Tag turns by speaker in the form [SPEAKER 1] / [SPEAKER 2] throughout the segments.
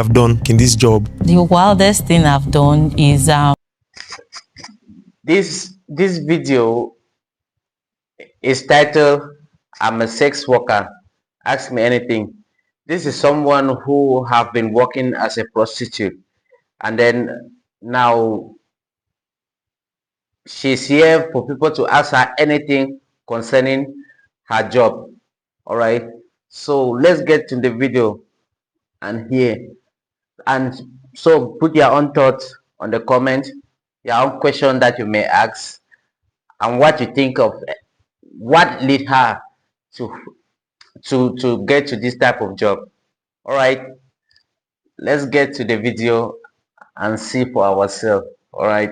[SPEAKER 1] have done in this job?
[SPEAKER 2] The wildest thing I've done is
[SPEAKER 3] This video is titled "I'm a sex worker. Ask me anything." This is someone who have been working as a prostitute, and then now she's here for people to ask her anything concerning her job. All right, so let's get to the video and hear. And so put your own thoughts on the comment, your own question that you may ask, and what you think of what led her to get to this type of job. All right, let's get to the video and see for ourselves. All right.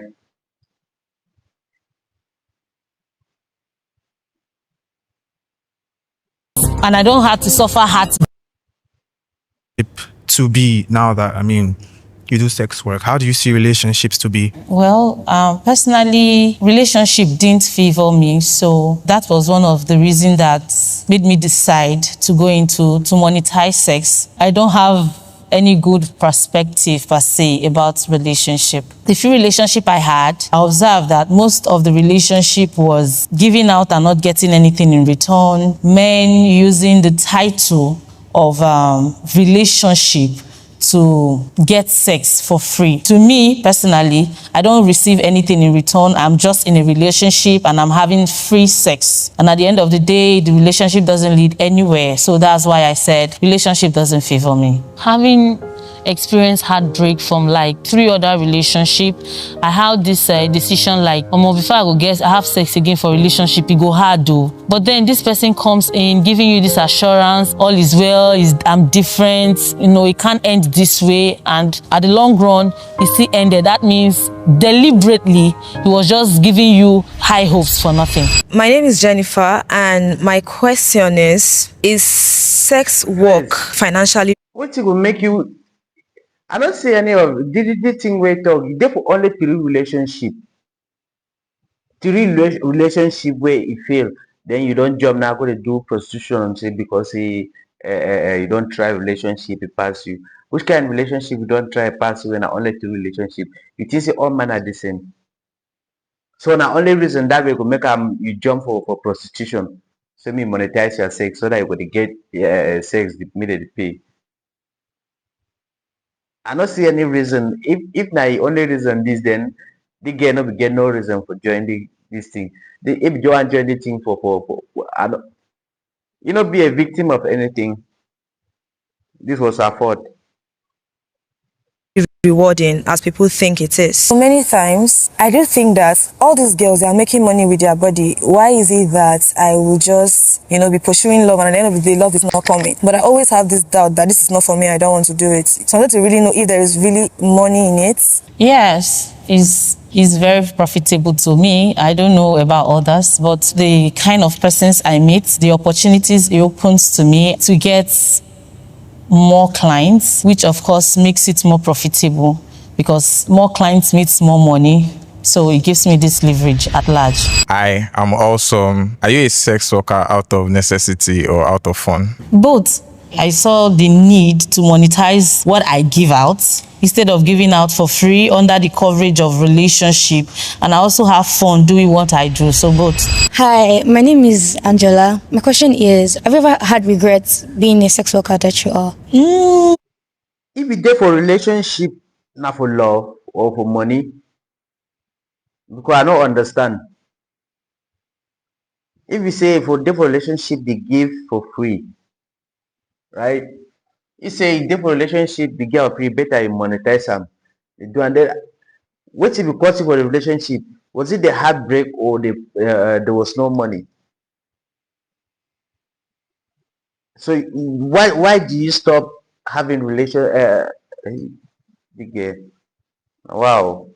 [SPEAKER 2] and I don't have to suffer heart.
[SPEAKER 1] To be now that, I mean, you do sex work, how do you see relationships to be?
[SPEAKER 2] Well, personally, relationship didn't favor me, so that was one of the reasons that made me decide to go into to monetize sex. I don't have any good perspective per se about relationship. The few relationship I had, I observed that most of the relationship was giving out and not getting anything in return. Men using the title of relationship to get sex for free. To me, personally, I don't receive anything in return. I'm just in a relationship and I'm having free sex. And at the end of the day, the relationship doesn't lead anywhere. So that's why I said relationship doesn't favor me. Having experienced heartbreak from like 3 other relationship, I had this decision like, before I go get, I have sex again for relationship, it go hard though. But then this person comes in giving you this assurance, all is well, I'm different, you know, it can't end this way, and at the long run, it still ended. That means deliberately, he was just giving you high hopes for nothing.
[SPEAKER 4] My name is Jennifer, and my question is sex work financially?
[SPEAKER 3] What will make you? I don't see any of the thing we talk. Therefore, only 3 relationship. 3 relationship where it fail, then you don't jump now go to do prostitution say because you don't try relationship it pass you. Which kind of relationship you don't try pass you when only 3 relationship? You think say all men are the same. So now only reason that we could make you jump for prostitution. So me monetize your sex so that you could get sex the minute pay. I don't see any reason. If now the only reason this, then the girl no get no reason for joining this thing. If you want join the thing for I don't, you know, be a victim of anything. This was her fault.
[SPEAKER 4] Rewarding as people think it is. So many times, I do think that all these girls are making money with their body. Why is it that I will just, you know, be pursuing love and at the end of the day, love is not coming? But I always have this doubt that this is not for me, I don't want to do it. So I want to really know if there is really money in it.
[SPEAKER 2] Yes, it's very profitable to me. I don't know about others, but the kind of persons I meet, the opportunities it opens to me to get more clients, which of course makes it more profitable because more clients means more money. So it gives me this leverage at large.
[SPEAKER 1] I am also, are you a sex worker out of necessity or out of fun?
[SPEAKER 2] Both. I saw the need to monetize what I give out instead of giving out for free under the coverage of relationship. And I also have fun doing what I do, so both.
[SPEAKER 5] Hi, my name is Angela. My question is, have you ever had regrets being a sex worker that you are?
[SPEAKER 3] If you there for relationship, not for love or for money, because I don't understand. If you say for there for relationship, they give for free, right? You say there for relationship, they give for free, better you monetize them. They do, and then what if you cause for the relationship? Was it the heartbreak or there was no money? So why do you stop having relation? Wow.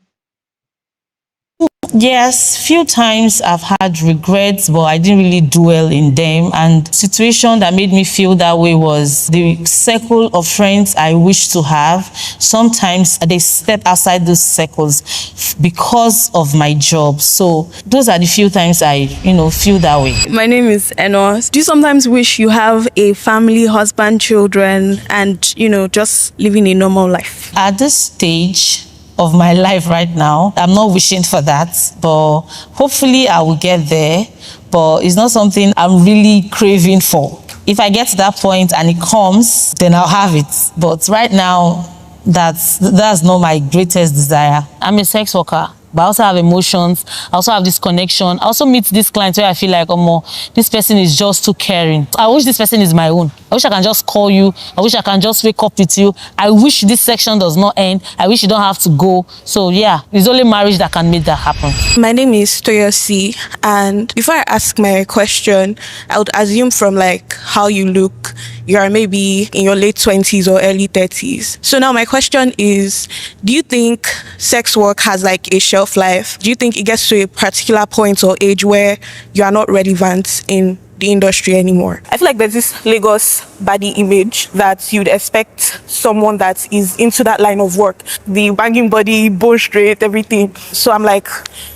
[SPEAKER 2] Yes, few times I've had regrets, but I didn't really dwell in them. And situation that made me feel that way was the circle of friends I wish to have. Sometimes they step outside those circles because of my job. So those are the few times I, feel that way.
[SPEAKER 6] My name is Enos. Do you sometimes wish you have a family, husband, children, and, just living a normal life?
[SPEAKER 2] At this stage of my life right now, I'm not wishing for that, but hopefully I will get there. But it's not something I'm really craving for. If I get to that point and it comes, then I'll have it. But right now, that's not my greatest desire. I'm a sex worker, but I also have emotions. I also have this connection. I also meet this client where I feel like, this person is just too caring. I wish this person is my own. I wish I can just call you. I wish I can just wake up with you. I wish this section does not end. I wish you don't have to go. So yeah, it's only marriage that can make that happen.
[SPEAKER 6] My name is Toyosi, and before I ask my question, I would assume from how you look, you are maybe in your late 20s or early 30s. So now my question is, do you think sex work has a shelf life? Do you think it gets to a particular point or age where you are not relevant in the industry anymore? I feel like there's this Lagos body image that you'd expect someone that is into that line of work, the banging body, bone straight, everything. So I'm like,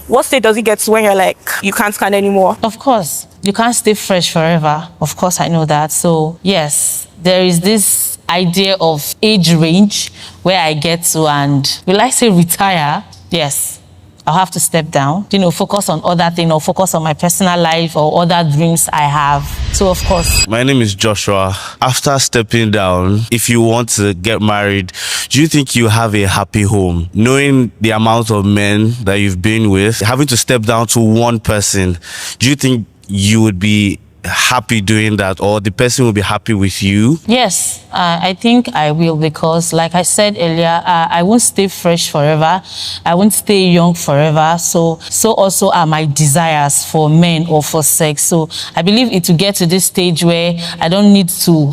[SPEAKER 6] what state does it get to when you're you can't stand anymore?
[SPEAKER 2] Of course, you can't stay fresh forever. Of course, I know that. So yes, there is this idea of age range where I get to, and will I say retire? Yes, I'll have to step down, focus on other things or focus on my personal life or other dreams I have. So, of course.
[SPEAKER 7] My name is Joshua. After stepping down, if you want to get married, do you think you have a happy home? Knowing the amount of men that you've been with, having to step down to one person, do you think you would be happy doing that, or the person will be happy with you?
[SPEAKER 2] Yes, I think I will, because like I said earlier, I won't stay fresh forever. I won't stay young forever. So also are my desires for men or for sex. So I believe it will get to this stage where I don't need to,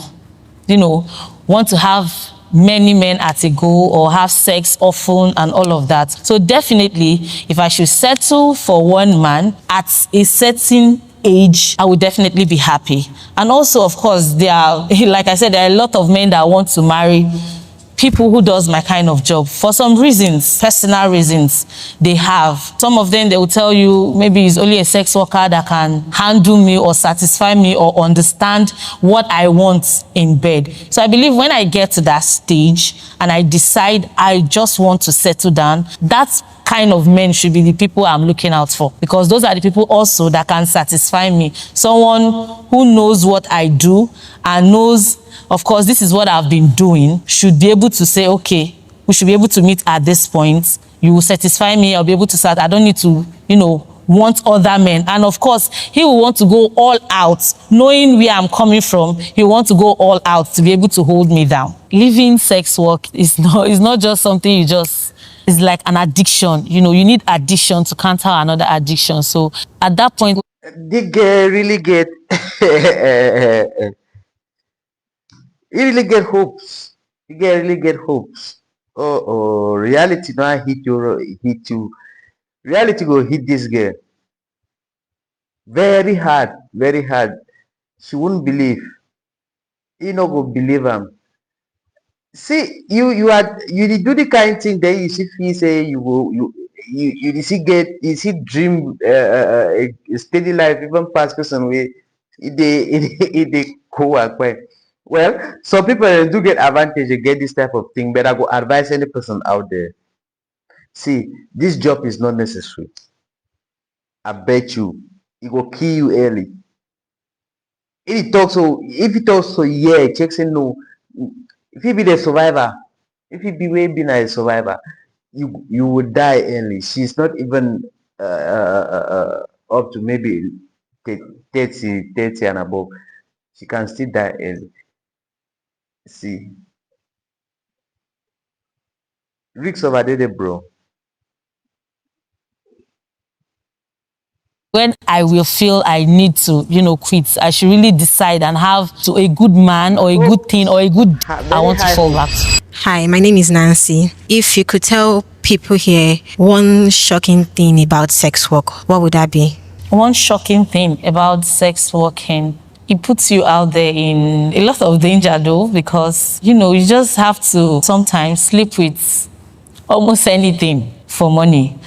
[SPEAKER 2] want to have many men at a go or have sex often and all of that. So definitely, if I should settle for one man at a certain age, I would definitely be happy. And also, of course, like I said, there are a lot of men that want to marry people who does my kind of job. For some reasons, personal reasons, they have. Some of them, they will tell you maybe it's only a sex worker that can handle me or satisfy me or understand what I want in bed. So I believe when I get to that stage and I decide I just want to settle down, that's kind of men should be the people I'm looking out for, because those are the people also that can satisfy me. Someone who knows what I do and knows, of course, this is what I've been doing, should be able to say, okay, we should be able to meet at this point. You will satisfy me. I'll be able to start. I don't need to, want other men. And of course, he will want to go all out, knowing where I'm coming from. He will want to go all out to be able to hold me down. Living sex work is not just something you just. It's like an addiction. You need addiction to counter another addiction. So at that point,
[SPEAKER 3] the girl really get you really get hopes. You really get hopes. Reality now hit you. Reality go hit this girl very hard, very hard. She wouldn't believe. You no go believe him. See, you dey do the kind thing then you see feel say you see dream a steady life even pass person wey it dey go akpe. Well, some people do get advantage, they get this type of thing, but I go advise any person out there. See, this job is not necessary. I bet you it will kill you early. If he talks so yeah, check say no. If he be the survivor, if he be way being a survivor, you would die early. She's not even up to maybe 30 and above. She can still die early. See, risks over there, bro.
[SPEAKER 2] when I will feel I need to, quit, I should really decide and have to a good man or a good thing or a good I want to fall back to.
[SPEAKER 8] Hi, my name is Nancy. If you could tell people here one shocking thing about sex work, what would that be?
[SPEAKER 2] One shocking thing about sex working, it puts you out there in a lot of danger though, because you just have to sometimes sleep with almost anything for money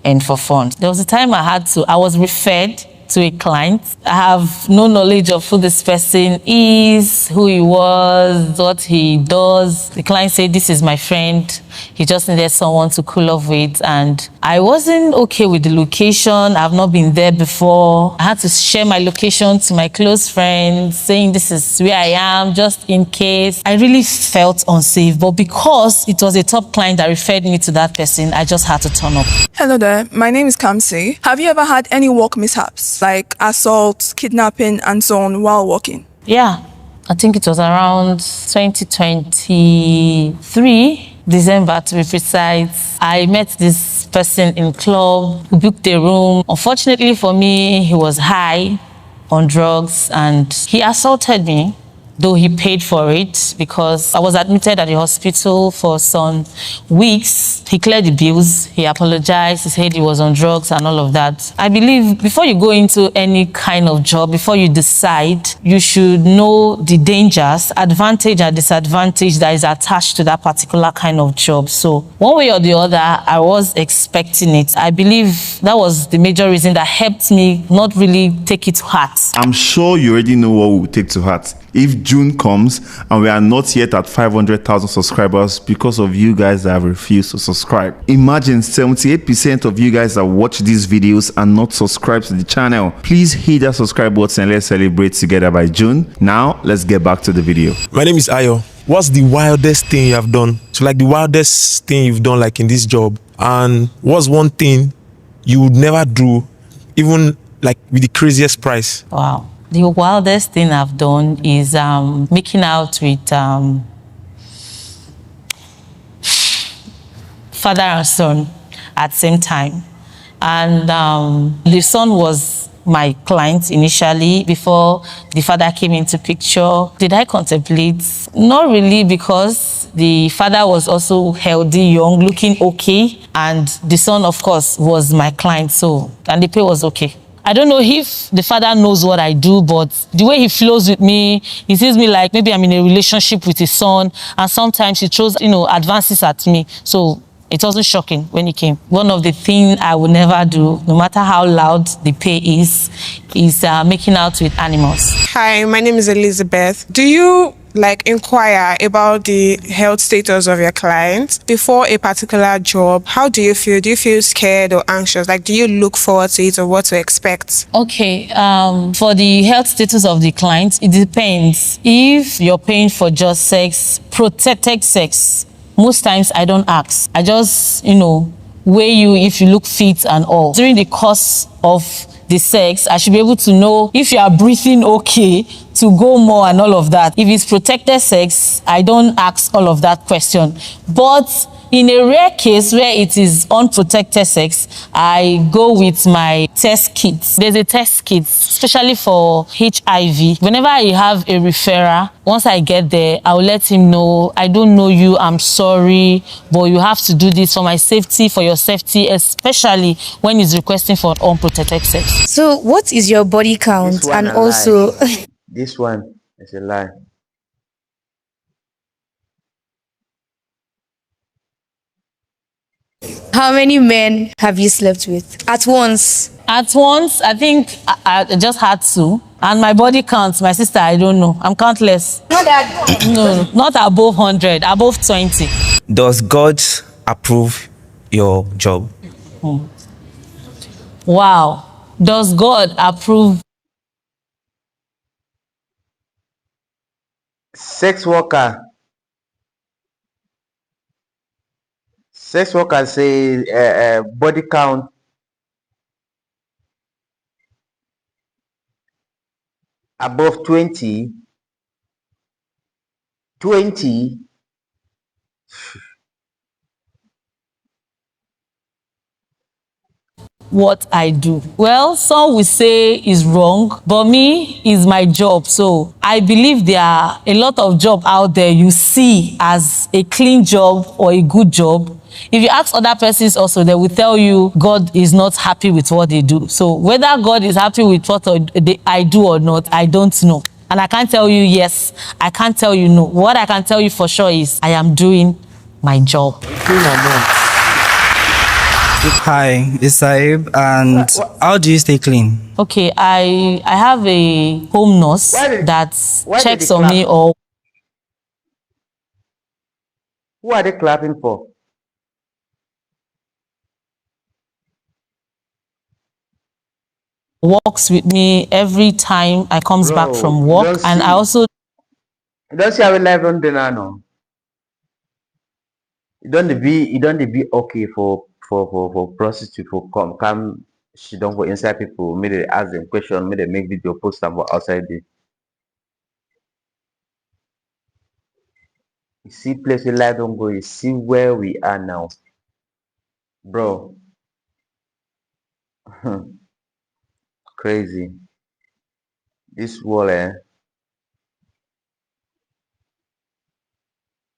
[SPEAKER 2] and for fun. There was a time I was referred to a client. I have no knowledge of who this person is, who he was, what he does. The client said, this is my friend. He just needed someone to cool off with. And I wasn't okay with the location. I've not been there before. I had to share my location to my close friends, saying this is where I am, just in case. I really felt unsafe. But because it was a top client that referred me to that person, I just had to turn up.
[SPEAKER 9] Hello there, my name is Kamsi. Have you ever had any work mishaps, like assault, kidnapping, and so on while working?
[SPEAKER 2] Yeah, I think it was around 2023, December to be precise. I met this person in club who booked a room. Unfortunately for me, he was high on drugs and he assaulted me, though he paid for it because I was admitted at the hospital for some weeks. He cleared the bills, he apologized, he said he was on drugs and all of that. I believe before you go into any kind of job, before you decide, you should know the dangers, advantage and disadvantage that is attached to that particular kind of job. So one way or the other, I was expecting it. I believe that was the major reason that helped me not really take it to heart.
[SPEAKER 10] I'm sure you already know what we will take to heart. If June comes and we are not yet at 500,000 subscribers because of you guys that have refused to subscribe. Imagine 78% of you guys that watch these videos are not subscribed to the channel. Please hit that subscribe button and let's celebrate together by June. Now, let's get back to the video.
[SPEAKER 11] My name is Ayo. What's the wildest thing you have done? So like the wildest thing you've done like in this job? And what's one thing you would never do, even like with the craziest price?
[SPEAKER 2] Wow. The wildest thing I've done is making out with father and son at the same time. And the son was my client initially before the father came into picture. Did I contemplate? Not really, because the father was also healthy, young, looking okay. And the son, of course, was my client. And the pay was okay. I don't know if the father knows what I do, but the way he flows with me, he sees me like maybe I'm in a relationship with his son, and sometimes he throws, advances at me. So it wasn't shocking when he came. One of the things I would never do, no matter how loud the pay is making out with animals.
[SPEAKER 6] Hi, my name is Elizabeth. Do you inquire about the health status of your clients before a particular job? How do you feel? Do you feel scared or anxious? Do you look forward to it or what to expect?
[SPEAKER 2] Okay, for the health status of the client, it depends. If you're paying for just sex, protected sex, most times I don't ask. I just, weigh you if you look fit and all. During the course of the sex, I should be able to know if you are breathing okay to go more and all of that. If it's protected sex, I don't ask all of that question. But in a rare case where it is unprotected sex, I go with my test kits. There's a test kit, especially for HIV. Whenever I have a referrer, once I get there, I'll let him know, I don't know you, I'm sorry, but you have to do this for my safety, for your safety, especially when he's requesting for unprotected sex.
[SPEAKER 5] So what is your body count? And also
[SPEAKER 3] this one is a lie.
[SPEAKER 5] how many men have you slept with at once?
[SPEAKER 2] At once, I think I just had two. And my body count, my sister, I don't know. I'm countless.
[SPEAKER 5] Not that.
[SPEAKER 2] No, not above 100, above 20.
[SPEAKER 12] Does God approve your job?
[SPEAKER 2] Wow. Does God approve?
[SPEAKER 3] Sex worker. Sex workers say body count above 20.
[SPEAKER 2] what I do. Well, some will say is wrong, but me is my job. So I believe there are a lot of jobs out there you see as a clean job or a good job. If you ask other persons also, they will tell you God is not happy with what they do. So whether God is happy with what I do or not, I don't know. And I can't tell you yes, I can't tell you no. What I can tell you for sure is I am doing my job.
[SPEAKER 12] Hi, it's Saib, and how do you stay clean?
[SPEAKER 2] Okay, I have a home nurse that checks on me or
[SPEAKER 3] Who are they clapping for?
[SPEAKER 2] works with me every time I comes back from work. And I also
[SPEAKER 3] you don't see how we live on dinner now. You don't be okay for prostitute for come she don't go inside people, maybe they ask them question, maybe they make video post them outside there. You see place we live don't go, you see where we are now. Bro. Crazy. This wall,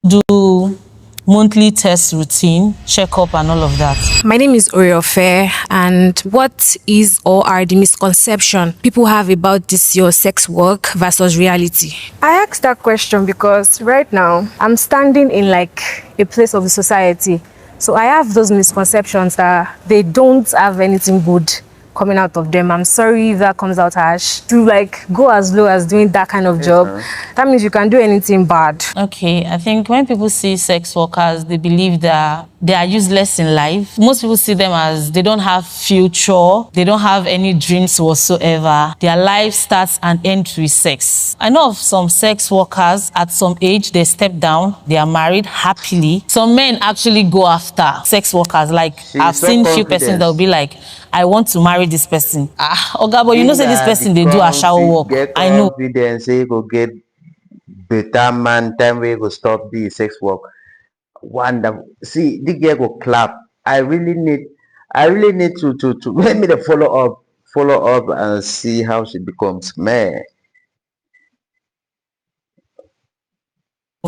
[SPEAKER 2] do monthly test routine, checkup and all of that.
[SPEAKER 8] My name is Oriofe, and what is or are the misconception people have about this your sex work versus reality? I asked that question because right now I'm standing in like a place of the society. So I have those misconceptions that they don't have anything good coming out of them. I'm sorry if that comes out harsh. To like go as low as doing that kind of job, that means you can do anything bad.
[SPEAKER 2] Okay, I think when people see sex workers, they believe that they are useless in life. Most people see them as they don't have future, they don't have any dreams whatsoever. Their life starts and ends with sex. I know of some sex workers at some age, they step down, they are married happily. Some men actually go after sex workers. Like I've seen few persons that will be like, I want to marry this person. Oga, but you know say this person they do a shower work. I know.
[SPEAKER 3] Confidence, say go get better man time where go stop the sex work. Wonderful. See, the girl go clap. I really need to let me the follow up and see how she becomes. Man.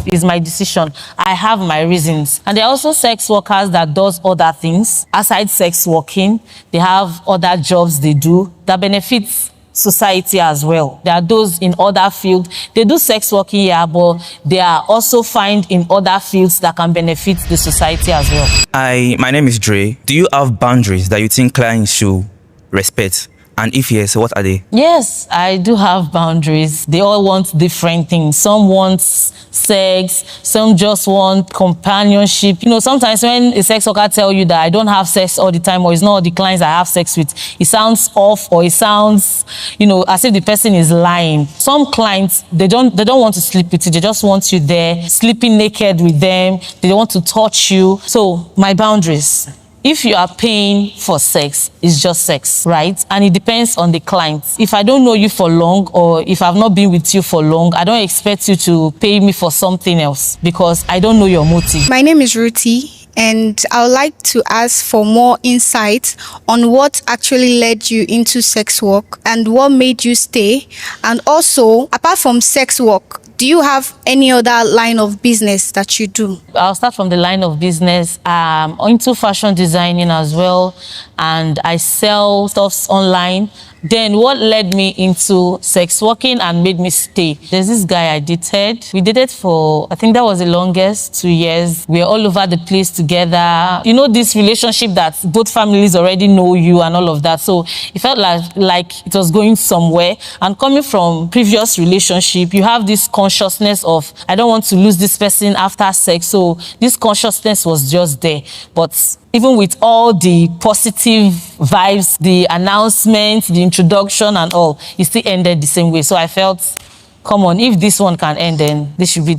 [SPEAKER 2] Is my decision. I have my reasons. And there are also sex workers that does other things aside sex working. They have other jobs they do that benefits society as well. There are those in other fields. They do sex working here, but they are also found in other fields that can benefit the society as well.
[SPEAKER 12] My name is Dre. Do you have boundaries that you think clients should respect? And if yes, what are they?
[SPEAKER 2] Yes, I do have boundaries. They all want different things. Some want sex, some just want companionship. You know, sometimes when a sex worker tell you that I don't have sex all the time, or it's not all the clients I have sex with, it sounds off, or it sounds, you know, as if the person is lying. Some clients, they don't want to sleep with you. They just want you there, sleeping naked with them. They want to touch you. So my boundaries. If you are paying for sex, it's just sex, right? And it depends on the client. If I don't know you for long, or if I've not been with you for long, I don't expect you to pay me for something else because I don't know your motive.
[SPEAKER 13] My name is Ruti, and I would like to ask for more insight on what actually led you into sex work and what made you stay. And also, apart from sex work, do you have any other line of business that you do?
[SPEAKER 2] I'll start from the line of business. I'm into fashion designing as well, and I sell stuffs online. Then what led me into sex working and made me stay? There's this guy I dated. We dated for, I think that was the longest, 2 years. We were all over the place together. You know, this relationship that both families already know you and all of that. So it felt like it was going somewhere. And coming from previous relationship, you have this consciousness of, I don't want to lose this person after sex. So this consciousness was just there. But even with all the positive vibes, the announcement, the introduction and all, it still ended the same way. So I felt, come on, if this one can end, then this should be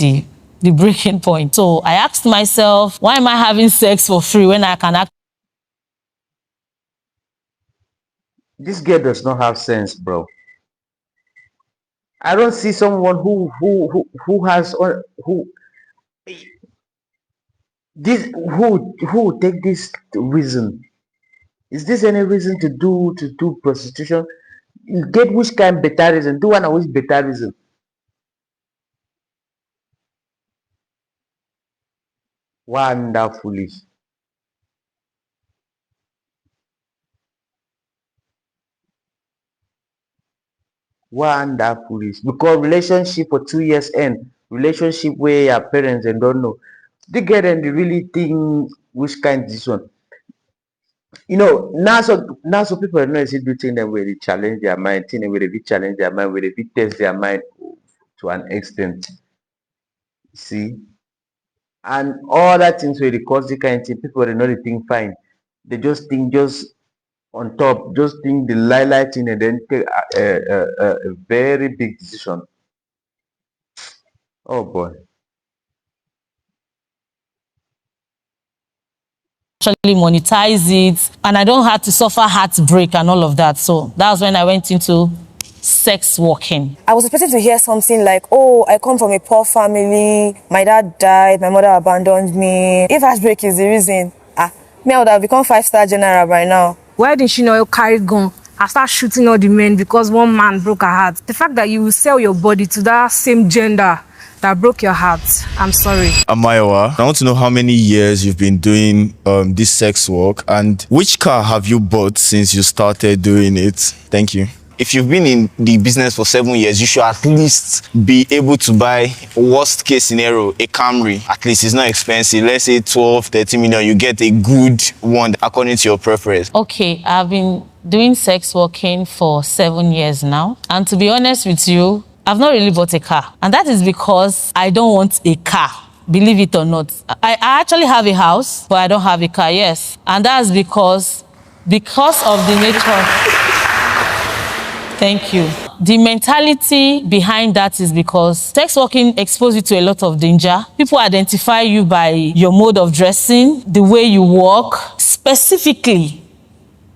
[SPEAKER 2] the breaking point. So I asked myself, why am I having sex for free when I can act?
[SPEAKER 3] This girl does not have sense, bro. I don't see someone who has who this who take this reason Is this any reason to do prostitution? You get which kind better reason? Do one or which better reason? Wonderfully. Wonderfully. Because relationship for 2 years end, relationship where your parents and don't know. They get and they really think which kind decision. Now so people know is do things that where they challenge their mind, things where they challenge their mind, where they test their mind to an extent. See? And all that things where they cause the kind of thing, people they know they think fine. They just think just on top, just think the light thing and then take a very big decision. Oh boy.
[SPEAKER 2] Actually monetize it, and I don't have to suffer heartbreak and all of that. So that was when I went into sex working.
[SPEAKER 4] I was expecting to hear something like, oh, I come from a poor family, my dad died, my mother abandoned me. If heartbreak is the reason, me, I would have become 5-star general by now.
[SPEAKER 8] Why didn't she know carry gun and start shooting all the men because one man broke her heart? The fact that you will sell your body to that same gender that broke your heart, I'm sorry.
[SPEAKER 7] Amayowa, I want to know how many years you've been doing this sex work and which car have you bought since you started doing it? Thank you. If you've been in the business for 7 years, you should at least be able to buy, worst case scenario, a Camry. At least it's not expensive. Let's say 12, 13 million, you get a good one according to your preference.
[SPEAKER 2] Okay, I've been doing sex working for 7 years now. And to be honest with you, I've not really bought a car. And that is because I don't want a car. Believe it or not. I actually have a house, but I don't have a car, yes. And that's because of the nature. Thank you. The mentality behind that is because sex working exposes you to a lot of danger. People identify you by your mode of dressing, the way you walk, specifically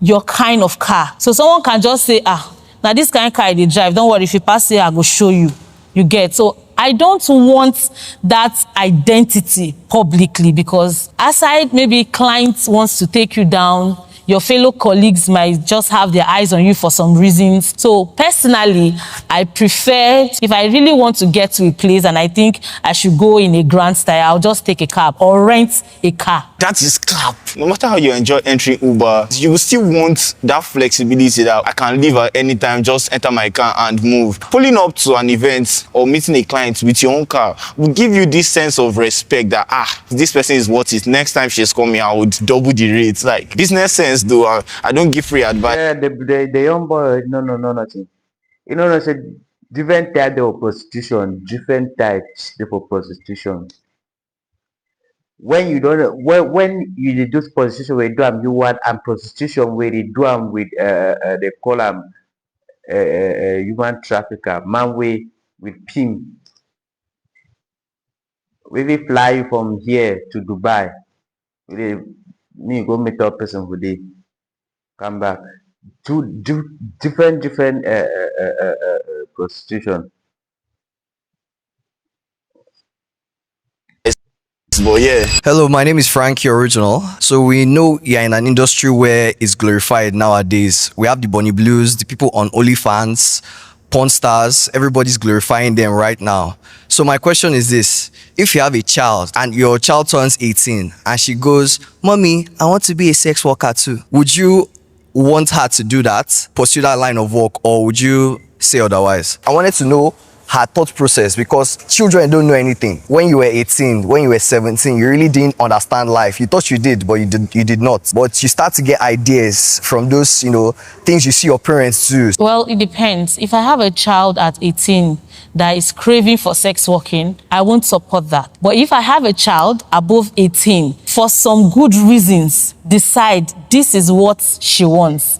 [SPEAKER 2] your kind of car. So someone can just say, now this kind of car they drive, don't worry, if you pass here, I will show you. You get. So I don't want that identity publicly because aside maybe clients wants to take you down, your fellow colleagues might just have their eyes on you for some reasons. So personally, I prefer, if I really want to get to a place and I think I should go in a grand style, I'll just take a cab or rent a car.
[SPEAKER 7] That is cap. No matter how you enjoy entering Uber, you will still want that flexibility that I can leave at any time, just enter my car and move. Pulling up to an event or meeting a client with your own car will give you this sense of respect that, this person is worth it. Next time she's coming, I would double the rates. Like, business sense though, I don't give free advice.
[SPEAKER 3] Yeah, the young boy, no, nothing. I said different type of prostitution, different types for prostitution. When you don't, when you do prostitution where you do them, you want and prostitution where they do them with they call them human trafficker, man way with pimp. We will fly you from here to Dubai. Me go meet up person who they come back. Different prostitution.
[SPEAKER 7] But yeah.
[SPEAKER 14] Hello, my name is Frankie Original. So we know you're in an industry where it's glorified nowadays. We have the Bonnie Blues, the people on OnlyFans, porn stars, everybody's glorifying them right now. So my question is this: if you have a child and your child turns 18 and she goes, "Mommy, I want to be a sex worker too," would you want her to do that, pursue that line of work, or would you say otherwise? I wanted to know her thought process because children don't know anything. When you were 18, when you were 17, you really didn't understand life. You thought you did, but you did not. But you start to get ideas from those, things you see your parents do.
[SPEAKER 2] Well, it depends. If I have a child at 18 that is craving for sex working, I won't support that. But if I have a child above 18, for some good reasons, decide this is what she wants,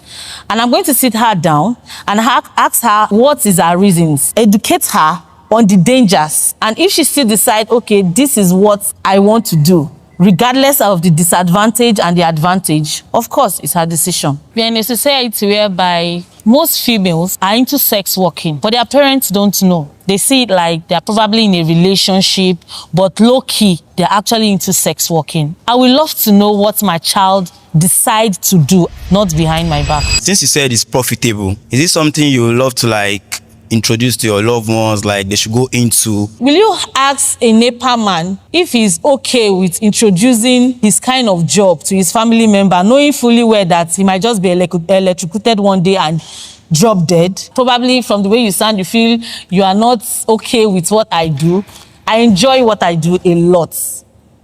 [SPEAKER 2] and I'm going to sit her down and ask her what is her reasons, educate her on the dangers, and if she still decide, okay, this is what I want to do, regardless of the disadvantage and the advantage, of course, it's her decision. We are in a society whereby most females are into sex working, but their parents don't know. They see it like they're probably in a relationship, but low-key, they're actually into sex working. I would love to know what my child decide to do, not behind my back.
[SPEAKER 12] Since you said it's profitable, is it something you would love to like introduce to your loved ones, like they should go into?
[SPEAKER 2] Will you ask a NEPA man if he's okay with introducing his kind of job to his family member, knowing fully well that he might just be electrocuted one day and drop dead? Probably from the way you sound, you feel you are not okay with what I do. I enjoy what I do a lot.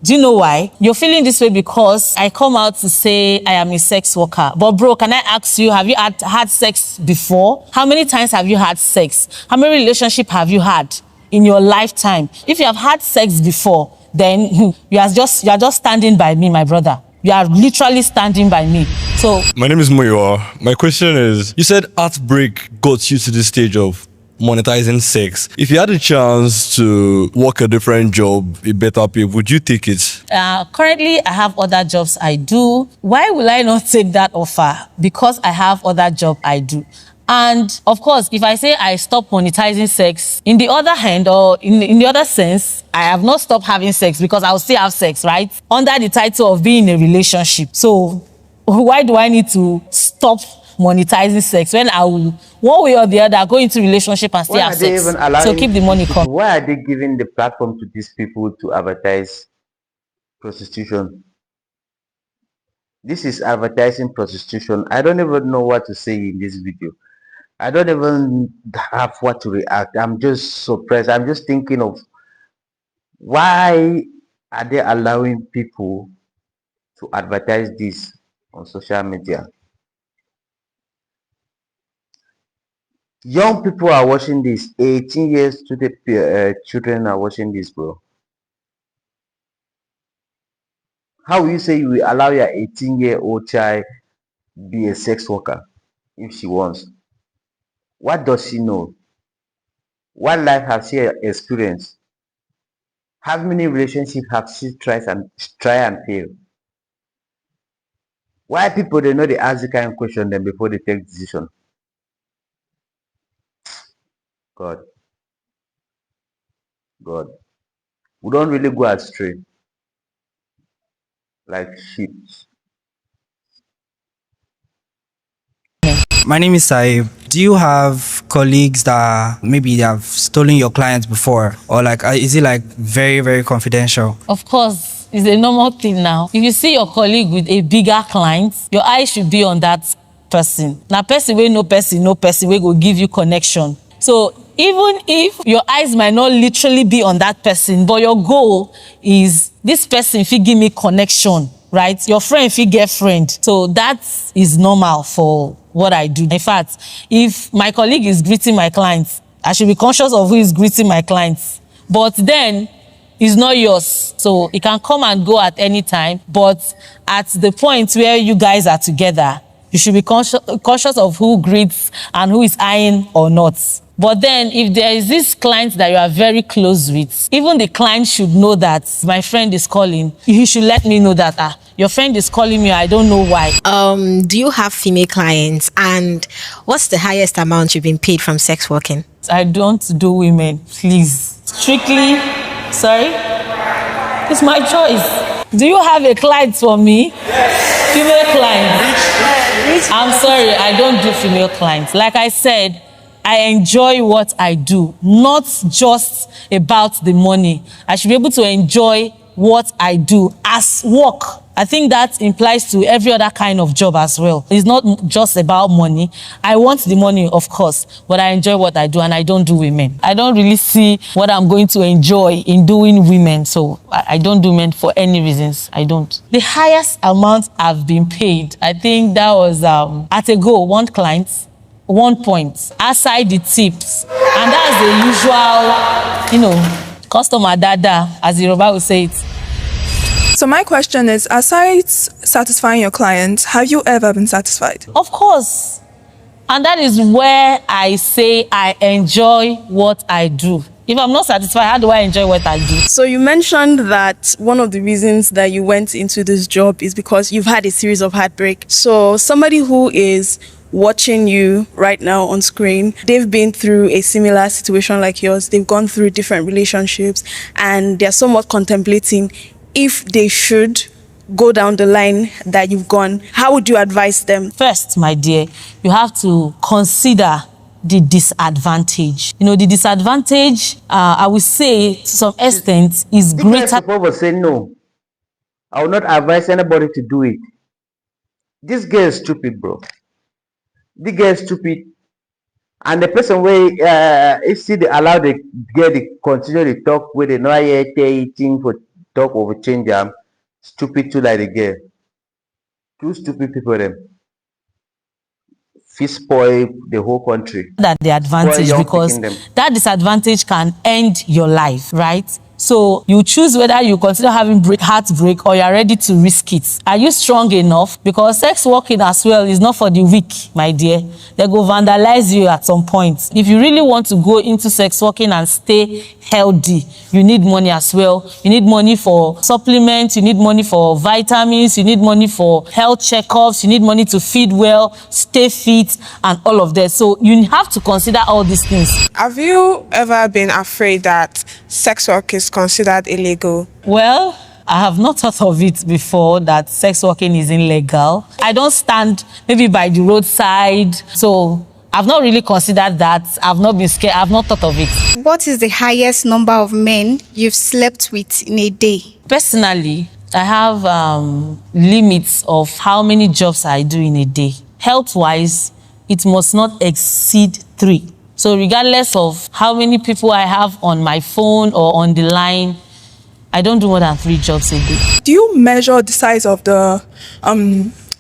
[SPEAKER 2] Do you know why? You're feeling this way because I come out to say I am a sex worker. But bro, can I ask you, have you had sex before? How many times have you had sex? How many relationships have you had in your lifetime? If you have had sex before, then you are just standing by me, my brother. You are literally standing by me. So
[SPEAKER 15] my name is Moyoa. My question is, you said heartbreak got you to the stage of monetizing sex. If you had a chance to work a different job, a better pay, would you take it?
[SPEAKER 2] Currently, I have other jobs I do. Why will I not take that offer? Because I have other jobs I do. And of course, if I say I stop monetizing sex, in the other hand, or in the other sense, I have not stopped having sex because I will still have sex, right? Under the title of being in a relationship. So why do I need to stop monetizing sex when I will, one way or the other, go into relationship and still have sex? So keep the money coming.
[SPEAKER 3] Why are they giving the platform to these people to advertise prostitution? This is advertising prostitution. I don't even know what to say in this video. I don't even have what to react. I'm just surprised. I'm just thinking of why are they allowing people to advertise this on social media? Young people are watching this. 18 years to the children are watching this, bro. How will you say you will allow your 18-year-old child be a sex worker if she wants? What does she know? What life has she experienced? How many relationships have she tried and fail? Why people they know they ask the kind of question them before they take decision? God. We don't really go astray like sheep.
[SPEAKER 16] My name is Saib. Do you have colleagues that maybe they have stolen your clients before, or like is it like very, very confidential?
[SPEAKER 2] Of course, it's a normal thing now. If you see your colleague with a bigger client, your eyes should be on that person. Now, person wey no person wey go give you connection. So even if your eyes might not literally be on that person, but your goal is this person fit give me connection, right? Your friend fit get friend. So that is normal for what I do. In fact, if my colleague is greeting my clients, I should be conscious of who is greeting my clients. But then it's not yours. So it can come and go at any time. But at the point where you guys are together, you should be cautious of who greets and who is eyeing or not. But then if there is this client that you are very close with, even the client should know that my friend is calling. You should let me know that your friend is calling me. I don't know why.
[SPEAKER 17] Do you have female clients? And what's the highest amount you've been paid from sex working?
[SPEAKER 2] I don't do women, please. Strictly, sorry? It's my choice. Do you have a client for me? Yes. Female clients? I'm sorry, I don't do female clients. Like I said, I enjoy what I do, not just about the money. I should be able to enjoy what I do as work. I think that implies to every other kind of job as well. It's not just about money. I want the money, of course, but I enjoy what I do and I don't do women. I don't really see what I'm going to enjoy in doing women, so I don't do men for any reasons. I don't. The highest amount I've been paid, I think that was at a go, one client, 1 point, aside the tips. And that's the usual, customer dada, as the Yoruba will say it.
[SPEAKER 9] So my question is, aside satisfying your clients, have you ever been satisfied?
[SPEAKER 2] Of course. And that is where I say I enjoy what I do. If I'm not satisfied, how do I enjoy what I do?
[SPEAKER 6] So you mentioned that one of the reasons that you went into this job is because you've had a series of heartbreak. So somebody who is watching you right now on screen, they've been through a similar situation like yours. They've gone through different relationships and they're somewhat contemplating if they should go down the line that you've gone, how would you advise them?
[SPEAKER 2] First, my dear, you have to consider the disadvantage. You know, the disadvantage, I would say, to some extent, is greater.
[SPEAKER 3] People say no. I will not advise anybody to do it. This girl is stupid, bro. The girl is stupid. And the person where if see they allow the girl to continue to talk with the no thing for talk over change them, stupid too like the girl. Two stupid people them. Fi spoil the whole country.
[SPEAKER 2] That the advantage, because that disadvantage can end your life, right? So you choose whether you consider having heartbreak or you're ready to risk it. Are you strong enough? Because sex working as well is not for the weak, my dear. They go vandalize you at some point. If you really want to go into sex working and stay healthy, you need money as well. You need money for supplements, you need money for vitamins, you need money for health checkups, you need money to feed well, stay fit, and all of that. So you have to consider all these things.
[SPEAKER 6] Have you ever been afraid that sex work is considered illegal?
[SPEAKER 2] Well, I have not thought of it before that sex working is illegal. I don't stand maybe by the roadside, so I've not really considered that. I've not been scared. I've not thought of it.
[SPEAKER 13] What is the highest number of men you've slept with in a day?
[SPEAKER 2] Personally, I have limits of how many jobs I do in a day. Health-wise, it must not exceed 3. So regardless of how many people I have on my phone or on the line, I don't do more than 3 jobs a day.
[SPEAKER 9] Do you measure the size of the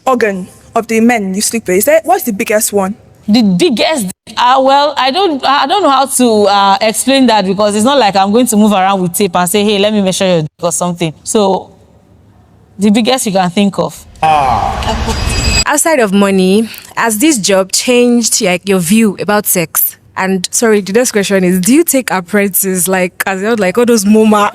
[SPEAKER 9] organ of the men you sleep with? What's the biggest one?
[SPEAKER 2] The biggest, well, I don't know how to explain that, because it's not like I'm going to move around with tape and say, hey, let me measure your dick or something. So the biggest you can think of.
[SPEAKER 8] Outside of money, has this job changed like your view about sex? And sorry, the next question is, do you take apprentices like all those MoMA?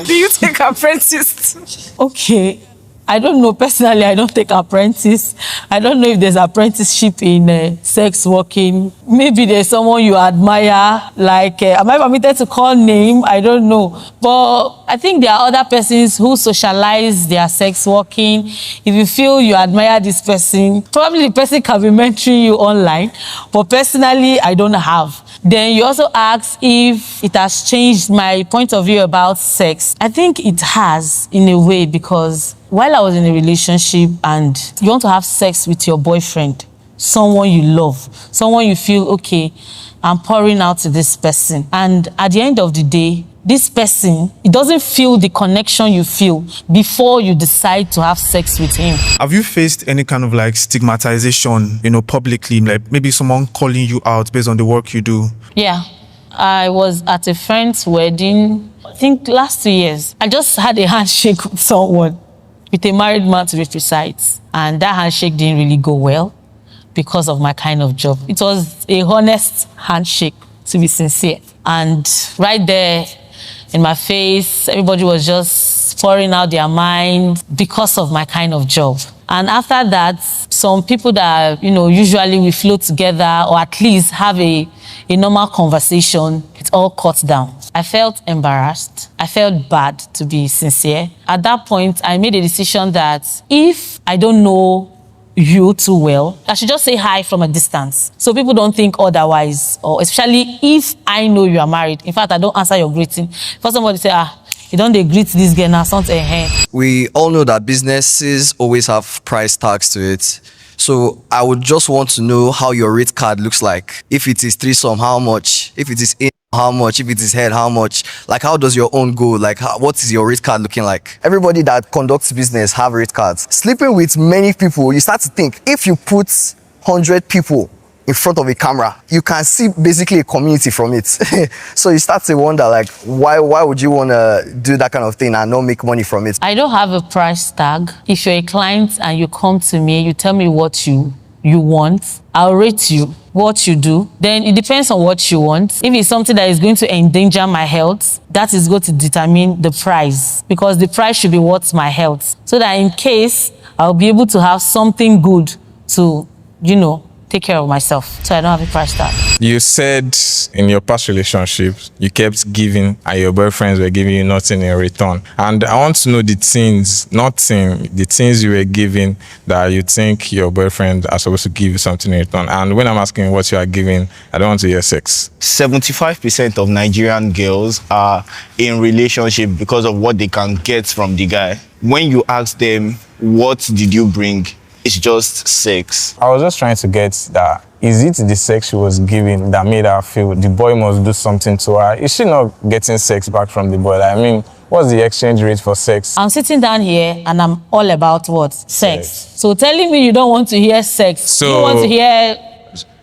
[SPEAKER 8] Do you take apprentices?
[SPEAKER 2] Okay. I don't know. Personally, I don't take apprentice. I don't know if there's apprenticeship in sex working. Maybe there's someone you admire. Like, am I permitted to call name? I don't know. But I think there are other persons who socialize their sex working. If you feel you admire this person, probably the person can be mentoring you online. But personally, I don't have. Then you also ask if it has changed my point of view about sex. I think it has, in a way, because while I was in a relationship and you want to have sex with your boyfriend, someone you love, someone you feel, okay, I'm pouring out to this person. And at the end of the day, this person, it doesn't feel the connection you feel before you decide to have sex with him.
[SPEAKER 11] Have you faced any kind of like stigmatization, publicly, like maybe someone calling you out based on the work you do?
[SPEAKER 2] Yeah, I was at a friend's wedding, I think last 2 years. I just had a handshake with someone, with a married man to be precise. And that handshake didn't really go well because of my kind of job. It was a honest handshake, to be sincere. And right there, in my face, everybody was just pouring out their mind because of my kind of job. And after that, some people that, usually we flow together or at least have a normal conversation, it all cut down. I felt embarrassed. I felt bad, to be sincere. At that point, I made a decision that if I don't know you too well, I should just say hi from a distance, so people don't think otherwise, or especially if I know you are married. In fact, I don't answer your greeting. For somebody say, you don't greet this girl now, something.
[SPEAKER 14] We all know that businesses always have price tags to it. So I would just want to know how your rate card looks like. If it is threesome, how much? If it is in, how much? If it is head, how much? Like, how does your own go? Like, what is your rate card looking like? Everybody that conducts business have rate cards. Sleeping with many people, you start to think, if you put 100 people in front of a camera, you can see basically a community from it. So you start to wonder, like, why would you want to do that kind of thing and not make money from it?
[SPEAKER 2] I don't have a price tag. If you're a client and you come to me, you tell me what you want, I'll rate you what you do. Then it depends on what you want. If it's something that is going to endanger my health, that is going to determine the price, because the price should be worth my health, so that in case I'll be able to have something good to, take care of myself, so I don't have a price tag.
[SPEAKER 1] You said in your past relationships, you kept giving and your boyfriends were giving you nothing in return. And I want to know the things you were giving that you think your boyfriend are supposed to give you something in return. And when I'm asking what you are giving, I don't want to hear sex.
[SPEAKER 7] 75% of Nigerian girls are in relationship because of what they can get from the guy. When you ask them, what did you bring? It's just sex.
[SPEAKER 1] I was just trying to get that. Is it the sex she was giving that made her feel the boy must do something to her? Is she not getting sex back from the boy? I mean, what's the exchange rate for sex?
[SPEAKER 2] I'm sitting down here and I'm all about what? Sex. So telling me you don't want to hear sex, you want to hear...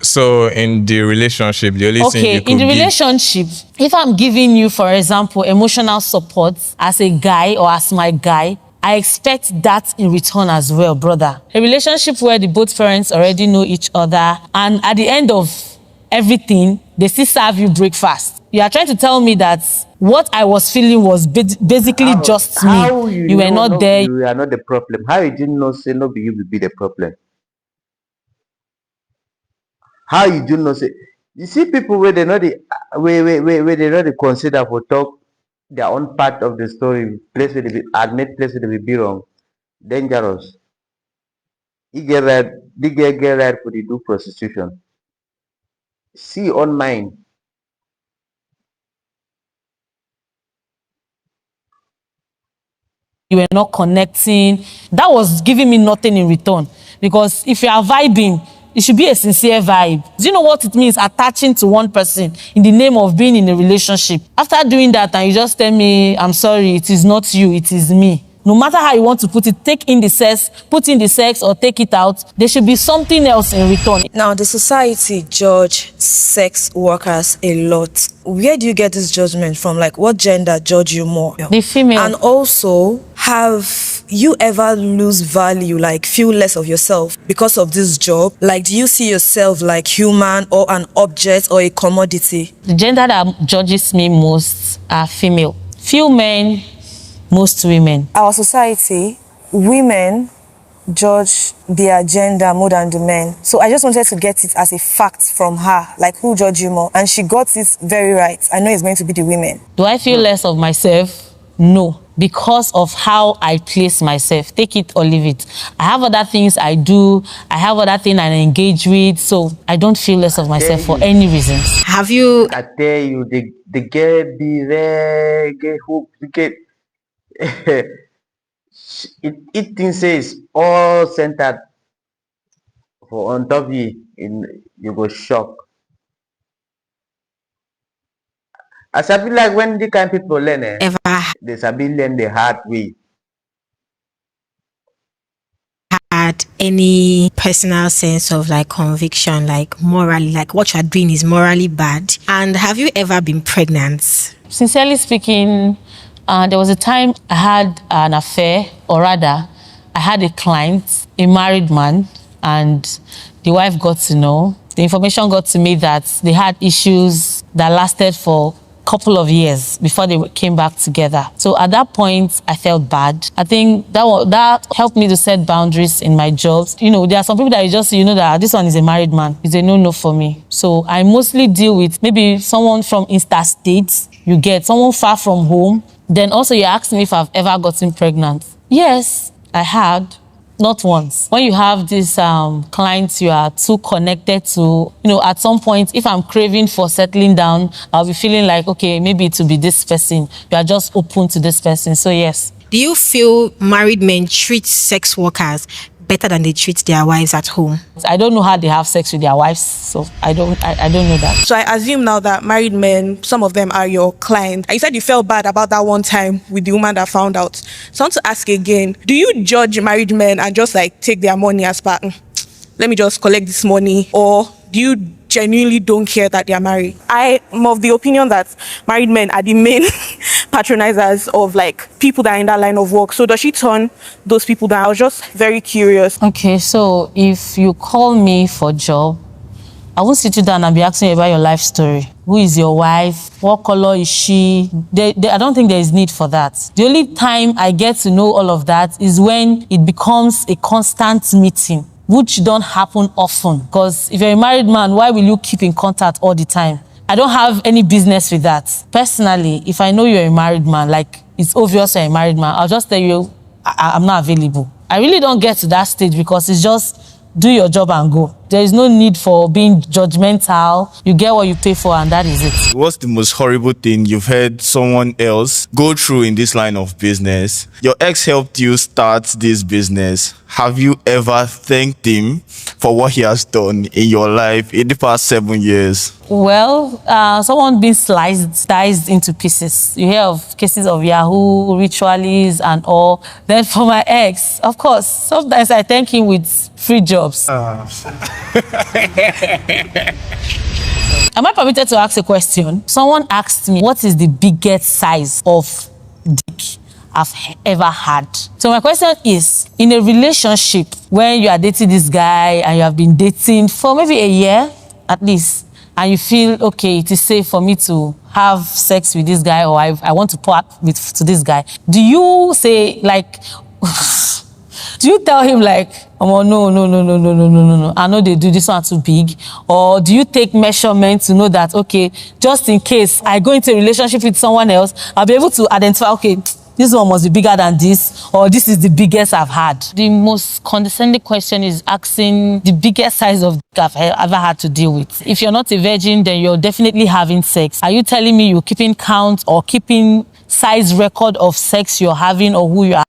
[SPEAKER 1] So in the relationship, the only thing you could
[SPEAKER 2] in the relationship, if I'm giving you, for example, emotional support as a guy or as my guy, I expect that in return as well, brother. A relationship where the both parents already know each other, and at the end of everything, they still serve you breakfast. You are trying to tell me that what I was feeling was basically just me. You were not there.
[SPEAKER 3] You are not the problem. How you didn't know say no be you will be the problem? How you do not say? You see people where they know where they know they consider for talk their own part of the story, place where they be admit, place where they be wrong, dangerous. He get right for the do prostitution. See on mine.
[SPEAKER 2] You were not connecting. That was giving me nothing in return. Because if you are vibing, it should be a sincere vibe. Do you know what it means, attaching to one person in the name of being in a relationship? After doing that, and you just tell me, I'm sorry, it is not you, it is me. No matter how you want to put it, take in the sex, put in the sex, or take it out, there should be something else in return.
[SPEAKER 4] Now, the society judge sex workers a lot. Where do you get this judgment from? Like, what gender judge you more?
[SPEAKER 2] The female.
[SPEAKER 4] And also, have you ever lose value, like feel less of yourself because of this job? Like, do you see yourself like human or an object or a commodity?
[SPEAKER 2] The gender that judges me most are female. Few men, most women.
[SPEAKER 4] Our society, women judge their gender more than the men. So I just wanted to get it as a fact from her, like who judge you more? And she got it very right. I know it's going to be the women.
[SPEAKER 2] Do I feel less of myself? No. Because of how I place myself. Take it or leave it. I have other things I do. I have other things I engage with. So I don't feel less of myself for any reasons.
[SPEAKER 17] Have you...
[SPEAKER 3] I tell you, the girl be there, get hook, get... it thing says all centered for on top you, you go shock. As I feel like when the kind people learn they sabi learn the hard way.
[SPEAKER 17] Had any personal sense of like conviction, like morally, like what you're doing is morally bad? And have you ever been pregnant?
[SPEAKER 2] Sincerely speaking, there was a time I had an affair, or rather, I had a client, a married man, and the wife got to know. The information got to me that they had issues that lasted for a couple of years before they came back together. So at that point, I felt bad. I think that helped me to set boundaries in my jobs. You know, there are some people that you just see, you know that this one is a married man. It's a no-no for me. So I mostly deal with maybe someone from interstate, you get someone far from home. Then also you asked me if I've ever gotten pregnant. Yes, I had. Not once. When you have these clients you are too connected to, you know, at some point, if I'm craving for settling down, I'll be feeling like, okay, maybe it will be this person. You are just open to this person. So yes.
[SPEAKER 17] Do you feel married men treat sex workers better than they treat their wives at home?
[SPEAKER 2] I don't know how they have sex with their wives, so I don't know that.
[SPEAKER 6] So I assume now that married men, some of them are your clients. You said you felt bad about that one time with the woman that found out. So I want to ask again, do you judge married men and just like take their money as part? Let me just collect this money, or do you genuinely don't care that they are married? I am of the opinion that married men are the main patronizers of like people that are in that line of work. So does she turn those people down? I was just very curious.
[SPEAKER 2] Okay, so if you call me for a job, I won't sit you down and be asking you about your life story. Who is your wife? What color is she? I don't think there is need for that. The only time I get to know all of that is when it becomes a constant meeting. which don't happen often. Because if you're a married man, why will you keep in contact all the time? I don't have any business with that. Personally, if I know you're a married man, like it's obvious you're a married man, I'll just tell you I'm not available. I really don't get to that stage because it's just do your job and go. There is no need for being judgmental. You get what you pay for and that is it.
[SPEAKER 7] What's the most horrible thing you've heard someone else go through in this line of business? Your ex helped you start this business. Have you ever thanked him for what he has done in your life in the past 7 years?
[SPEAKER 2] Well, someone being diced into pieces. You hear of cases of Yahoo, ritualists and all. Then for my ex, of course, sometimes I thank him with free jobs. Am I permitted to ask a question? Someone asked me, what is the biggest size of dick I've ever had? So my question is, in a relationship, when you are dating this guy and you have been dating for maybe a year at least, and you feel, okay, it is safe for me to have sex with this guy or I want to part to this guy, do you say, like, do you tell him, like, oh, no, I know they do this one too big? Or do you take measurements to know that, okay, just in case I go into a relationship with someone else, I'll be able to identify, okay, this one must be bigger than this, or this is the biggest I've had? The most condescending question is asking the biggest size of dick I've ever had to deal with. If you're not a virgin, then you're definitely having sex. Are you telling me you're keeping count or keeping size record of sex you're having or who you are